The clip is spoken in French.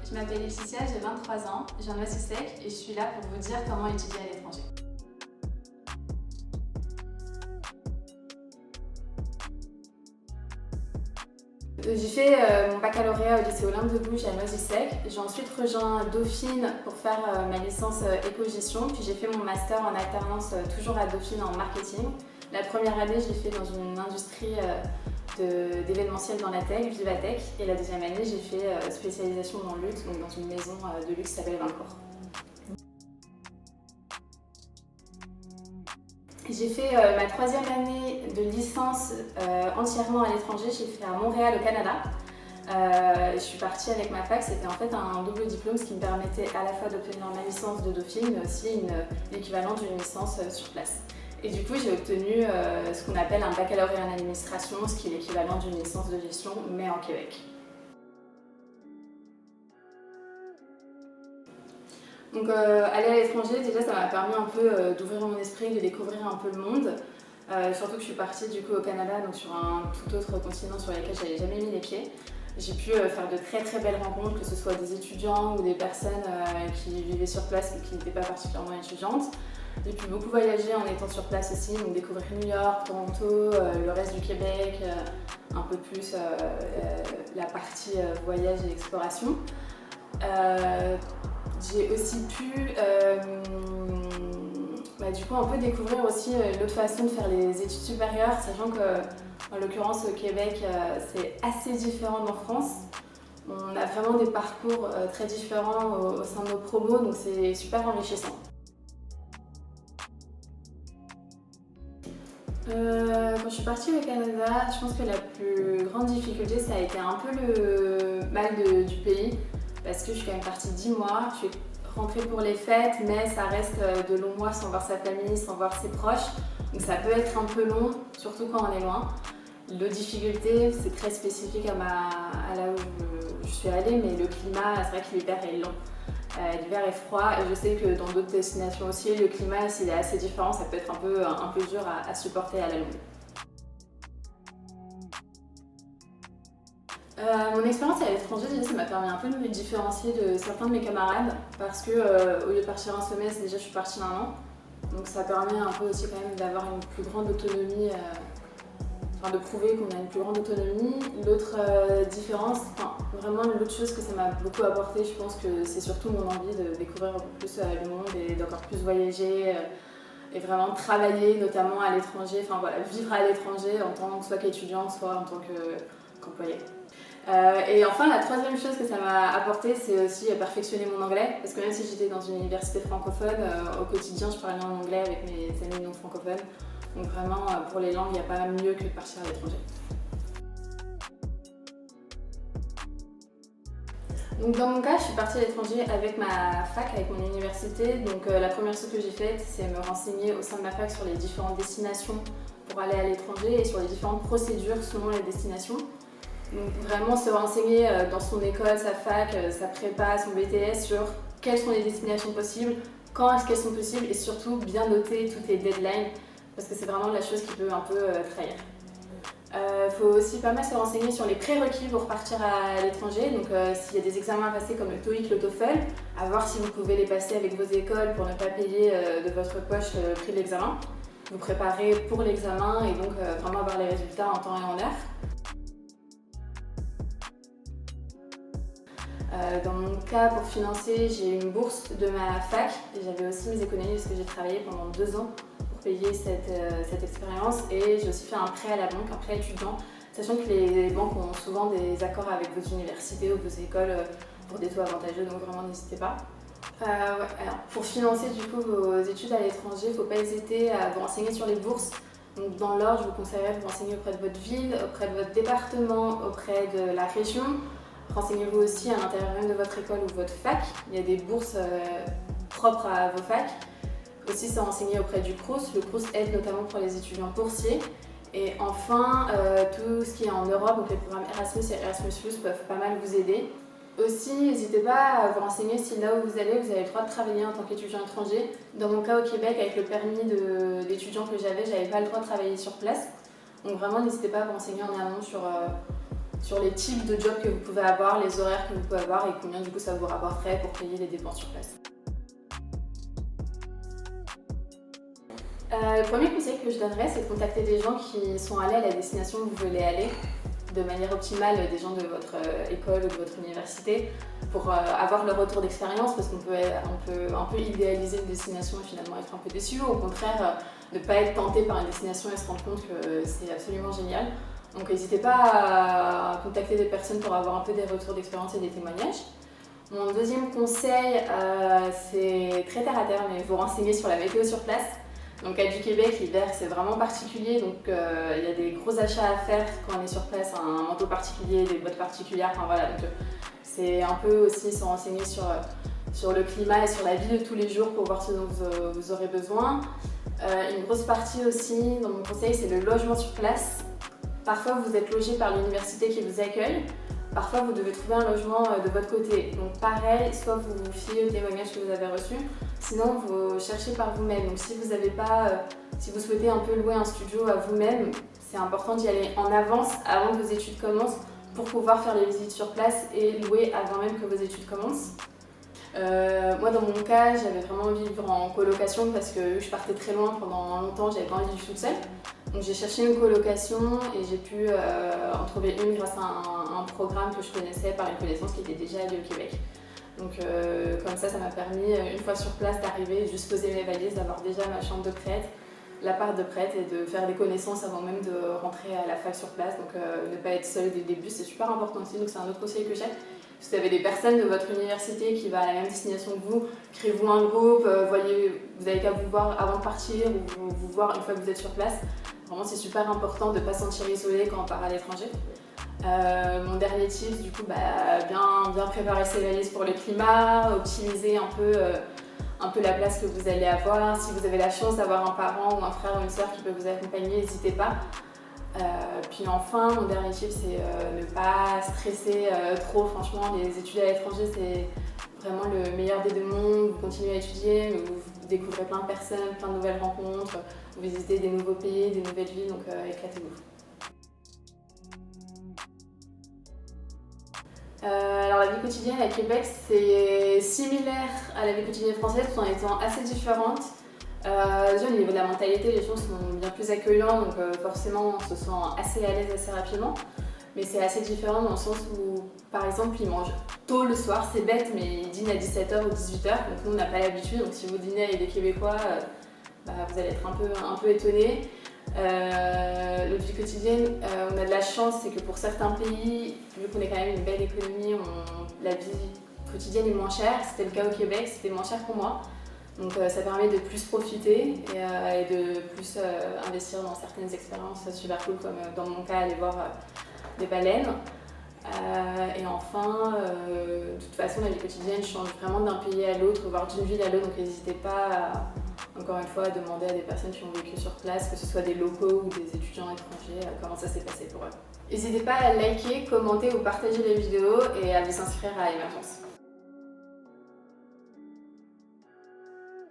Je m'appelle Laetitia, j'ai 23 ans, je viens de Sec et je suis là pour vous dire comment étudier à l'étranger. J'ai fait mon baccalauréat au lycée Olympe de Gouges à Sec. J'ai ensuite rejoint Dauphine pour faire ma licence éco-gestion, puis j'ai fait mon master en alternance toujours à Dauphine en marketing. La première année, je l'ai fait dans une industrie d'événementiel dans la tech, Vivatech, et la deuxième année, j'ai fait spécialisation dans le luxe, donc dans une maison de luxe qui s'appelle Vincourt. J'ai fait ma troisième année de licence entièrement à l'étranger. J'ai fait à Montréal au Canada. Je suis partie avec ma fac, c'était en fait un double diplôme, ce qui me permettait à la fois d'obtenir ma licence de Dauphine, mais aussi l'équivalent d'une licence sur place. Et du coup, j'ai obtenu ce qu'on appelle un baccalauréat en administration, ce qui est l'équivalent d'une licence de gestion, mais en Québec. Donc aller à l'étranger, déjà ça m'a permis un peu d'ouvrir mon esprit, de découvrir un peu le monde. Surtout que je suis partie du coup au Canada, donc sur un tout autre continent sur lequel j'avais jamais mis les pieds. J'ai pu faire de très très belles rencontres, que ce soit des étudiants ou des personnes qui vivaient sur place et qui n'étaient pas particulièrement étudiantes. J'ai pu beaucoup voyager en étant sur place aussi, donc découvrir New York, Toronto, le reste du Québec, un peu plus la partie voyage et exploration. J'ai aussi pu du coup un peu découvrir aussi l'autre façon de faire les études supérieures, sachant que en l'occurrence au Québec c'est assez différent d'en France. On a vraiment des parcours très différents au sein de nos promos, donc c'est super enrichissant. Quand je suis partie au Canada, je pense que la plus grande difficulté ça a été un peu le mal du pays. Parce que je suis quand même partie 10 mois, je suis rentrée pour les fêtes, mais ça reste de longs mois sans voir sa famille, sans voir ses proches. Donc ça peut être un peu long, surtout quand on est loin. L'autre difficulté, c'est très spécifique à là où je suis allée, mais le climat, c'est vrai que l'hiver est long. L'hiver est froid et je sais que dans d'autres destinations aussi, le climat, s'il est assez différent, ça peut être un peu dur à supporter à la longue. Mon expérience à l'étranger, déjà, ça m'a permis un peu de me différencier de certains de mes camarades parce que au lieu de partir un semestre, déjà je suis partie 1 an. Donc ça permet un peu aussi quand même d'avoir une plus grande autonomie, de prouver qu'on a une plus grande autonomie. L'autre différence, vraiment l'autre chose que ça m'a beaucoup apporté, je pense que c'est surtout mon envie de découvrir un peu plus le monde et d'encore plus voyager et vraiment travailler notamment à l'étranger, vivre à l'étranger en tant que soit qu'étudiant, soit en tant qu'employé. Et enfin, la troisième chose que ça m'a apporté, c'est aussi perfectionner mon anglais. Parce que même si j'étais dans une université francophone, au quotidien, je parlais en anglais avec mes amis non francophones. Donc vraiment, pour les langues, il n'y a pas mieux que de partir à l'étranger. Donc dans mon cas, je suis partie à l'étranger avec ma fac, avec mon université. Donc la première chose que j'ai faite, c'est me renseigner au sein de ma fac sur les différentes destinations pour aller à l'étranger et sur les différentes procédures selon les destinations. Donc vraiment se renseigner dans son école, sa fac, sa prépa, son BTS sur quelles sont les destinations possibles, quand est-ce qu'elles sont possibles et surtout bien noter toutes les deadlines parce que c'est vraiment la chose qui peut un peu trahir. Faut aussi pas mal se renseigner sur les prérequis pour partir à l'étranger, donc s'il y a des examens à passer comme le TOEIC, le TOEFL, à voir si vous pouvez les passer avec vos écoles pour ne pas payer de votre poche le prix de l'examen. Vous préparer pour l'examen et donc vraiment avoir les résultats en temps et en heure. Dans mon cas, pour financer, j'ai eu une bourse de ma fac et j'avais aussi mes économies parce que j'ai travaillé pendant 2 ans pour payer cette expérience et j'ai aussi fait un prêt à la banque, un prêt étudiant, sachant que les banques ont souvent des accords avec vos universités ou vos écoles pour des taux avantageux, donc vraiment n'hésitez pas. Alors, pour financer du coup vos études à l'étranger, il ne faut pas hésiter à vous renseigner sur les bourses. Donc, dans l'ordre, je vous conseillerais de vous renseigner auprès de votre ville, auprès de votre département, auprès de la région. Renseignez-vous aussi à l'intérieur même de votre école ou votre fac. Il y a des bourses propres à vos facs. Aussi se renseigner auprès du Crous. Le Crous aide notamment pour les étudiants boursiers. Et enfin, tout ce qui est en Europe, donc les programmes Erasmus et Erasmus+ peuvent pas mal vous aider. Aussi, n'hésitez pas à vous renseigner si là où vous avez le droit de travailler en tant qu'étudiant étranger. Dans mon cas au Québec, avec le permis d'étudiant que j'avais pas le droit de travailler sur place. Donc vraiment, n'hésitez pas à vous renseigner en amont sur sur les types de jobs que vous pouvez avoir, les horaires que vous pouvez avoir et combien du coup ça vous rapporterait pour payer les dépenses sur place. Le premier conseil que je donnerais, c'est de contacter des gens qui sont allés à la destination où vous voulez aller de manière optimale, des gens de votre école ou de votre université pour avoir le retour d'expérience, parce qu'on peut un peu idéaliser une destination et finalement être un peu déçu, ou au contraire ne pas être tenté par une destination et se rendre compte que c'est absolument génial. Donc n'hésitez pas à contacter des personnes pour avoir un peu des retours d'expérience et des témoignages. Mon deuxième conseil, c'est très terre à terre, mais vous renseigner sur la météo sur place. Donc à du Québec, l'hiver c'est vraiment particulier, donc il y a des gros achats à faire quand on est sur place, un manteau particulier, des bottes particulières, enfin voilà. Donc c'est un peu aussi se renseigner sur le climat et sur la vie de tous les jours pour voir ce dont vous aurez besoin. Une grosse partie aussi dans mon conseil, c'est le logement sur place. Parfois vous êtes logé par l'université qui vous accueille. Parfois, vous devez trouver un logement de votre côté. Donc pareil, soit vous vous fiez au témoignage que vous avez reçu, sinon vous cherchez par vous-même. Donc si vous souhaitez un peu louer un studio à vous-même, c'est important d'y aller en avance, avant que vos études commencent, pour pouvoir faire les visites sur place et louer avant même que vos études commencent. Moi dans mon cas, j'avais vraiment envie de vivre en colocation parce que je partais très loin pendant longtemps, j'avais pas envie de vivre toute seule. Donc j'ai cherché une colocation et j'ai pu en trouver une grâce à un programme que je connaissais par une connaissance qui était déjà allée au Québec. Donc comme ça m'a permis, une fois sur place, d'arriver, juste poser mes valises, d'avoir déjà ma chambre de prête, l'appart de prête et de faire des connaissances avant même de rentrer à la fac sur place. Donc ne pas être seule dès le début, c'est super important aussi, donc c'est un autre conseil que j'ai. Si vous avez des personnes de votre université qui vont à la même destination que vous, créez-vous un groupe, vous n'avez qu'à vous voir avant de partir ou vous voir une fois que vous êtes sur place. Vraiment, c'est super important de ne pas se sentir isolé quand on part à l'étranger. Mon dernier tip, du coup, bien préparer ses valises pour le climat, optimiser un peu la place que vous allez avoir. Si vous avez la chance d'avoir un parent ou un frère ou une soeur qui peut vous accompagner, n'hésitez pas. Puis enfin, mon dernier tip, c'est ne pas stresser trop. Franchement, les études à l'étranger, c'est vraiment le meilleur des deux mondes. Vous continuez à étudier, mais vous découvrez plein de personnes, plein de nouvelles rencontres, vous visitez des nouveaux pays, des nouvelles villes, donc éclatez-vous. Alors la vie quotidienne à Québec, c'est similaire à la vie quotidienne française tout en étant assez différente. Déjà au niveau de la mentalité, les gens sont bien plus accueillants, donc forcément on se sent assez à l'aise assez rapidement. Mais c'est assez différent dans le sens où, par exemple, ils mangent tôt le soir, c'est bête, mais ils dînent à 17h ou 18h, donc nous on n'a pas l'habitude, donc si vous dînez avec des Québécois, vous allez être un peu étonnés. L'autre vie quotidienne, on a de la chance, c'est que pour certains pays, vu qu'on est quand même une belle économie, la vie quotidienne est moins chère. C'était le cas au Québec, c'était moins cher pour moi. Donc ça permet de plus profiter et de plus investir dans certaines expériences super cool, comme dans mon cas aller voir des baleines. Et enfin, de toute façon la vie quotidienne change vraiment d'un pays à l'autre, voire d'une ville à l'autre, donc n'hésitez pas encore une fois à demander à des personnes qui ont vécu sur place, que ce soit des locaux ou des étudiants étrangers, comment ça s'est passé pour eux. N'hésitez pas à liker, commenter ou partager les vidéos et à vous inscrire à Émergence.